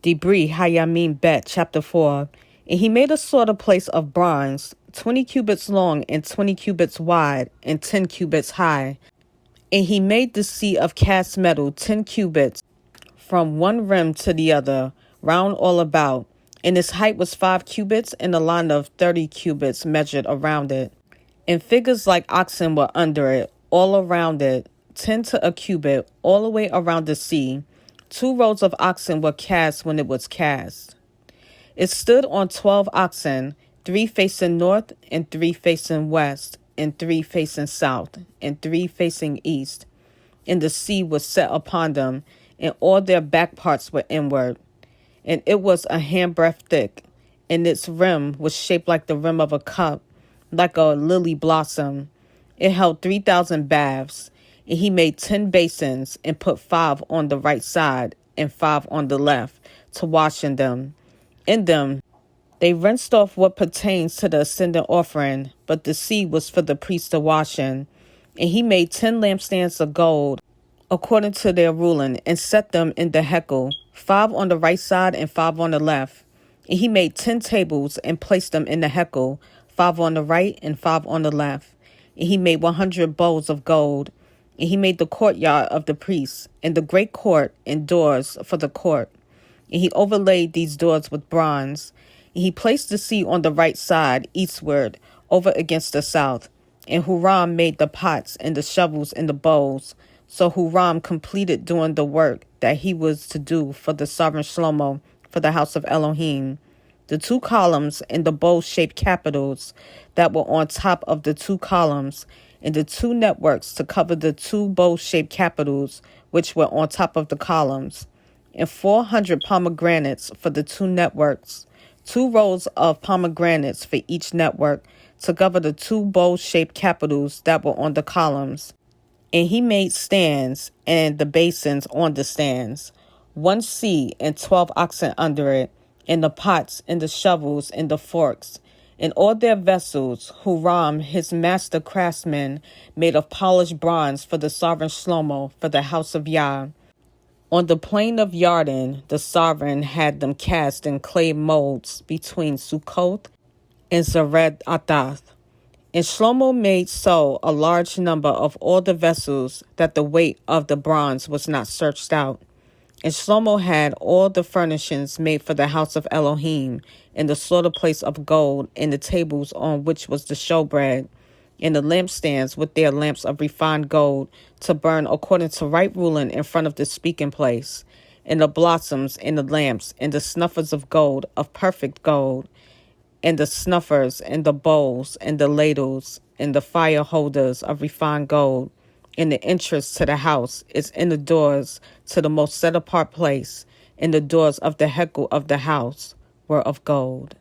Dibre, haYamim bet, chapter 4. And he made a sort of place of bronze, 20 cubits long and 20 cubits wide and 10 cubits high. And he made the sea of cast metal 10 cubits from one rim to the other, round all about. And its height was 5 cubits, and a line of 30 cubits measured around it. And figures like oxen were under it, all around it, 10 to a cubit, all the way around the sea. 2 rows of oxen were cast when it was cast. It stood on 12 oxen, 3 facing north, and 3 facing west, and 3 facing south, and 3 facing east. And the sea was set upon them, and all their back parts were inward. And it was a handbreadth thick, and its rim was shaped like the rim of a cup, like a lily blossom. It held 3,000 baths. And he made 10 basins, and put 5 on the right side and 5 on the left, to wash in them. In them they rinsed off what pertains to the ascendant offering, but the sea was for the priest to wash in. And he made 10 lampstands of gold, according to their ruling, and set them in the hekel, 5 on the right side and 5 on the left. And he made 10 tables, and placed them in the hekel, 5 on the right and 5 on the left. And he made 100 bowls of gold. And he made the courtyard of the priests, and the great court, and doors for the court. And he overlaid these doors with bronze. And he placed the sea on the right side, eastward, over against the south. And Huram made the pots, and the shovels, and the bowls. So Huram completed doing the work that he was to do for the sovereign Shlomo, for the house of Elohim. The 2 columns and the bowl-shaped capitals that were on top of the 2 columns, and the 2 networks to cover the 2 bowl-shaped capitals which were on top of the columns, and 400 pomegranates for the 2 networks, 2 rows of pomegranates for each network to cover the 2 bowl-shaped capitals that were on the columns. And he made stands and the basins on the stands, 1 sea and 12 oxen under it, and the pots and the shovels and the forks, and all their vessels, Huram, his master craftsman, made of polished bronze for the sovereign Shlomo, for the house of Yah. On the plain of Yarden, the sovereign had them cast in clay molds between Sukkot and Zered Atath. And Shlomo made so a large number of all the vessels that the weight of the bronze was not searched out. And Shlomo had all the furnishings made for the house of Elohim, and the slaughter place of gold, and the tables on which was the showbread, and the lampstands with their lamps of refined gold, to burn according to right ruling in front of the speaking place, and the blossoms, and the lamps, and the snuffers of gold, of perfect gold, and the snuffers, and the bowls, and the ladles, and the fire holders of refined gold. And the entrance to the house is in the doors to the most set-apart place, and the doors of the hekel of the house were of gold.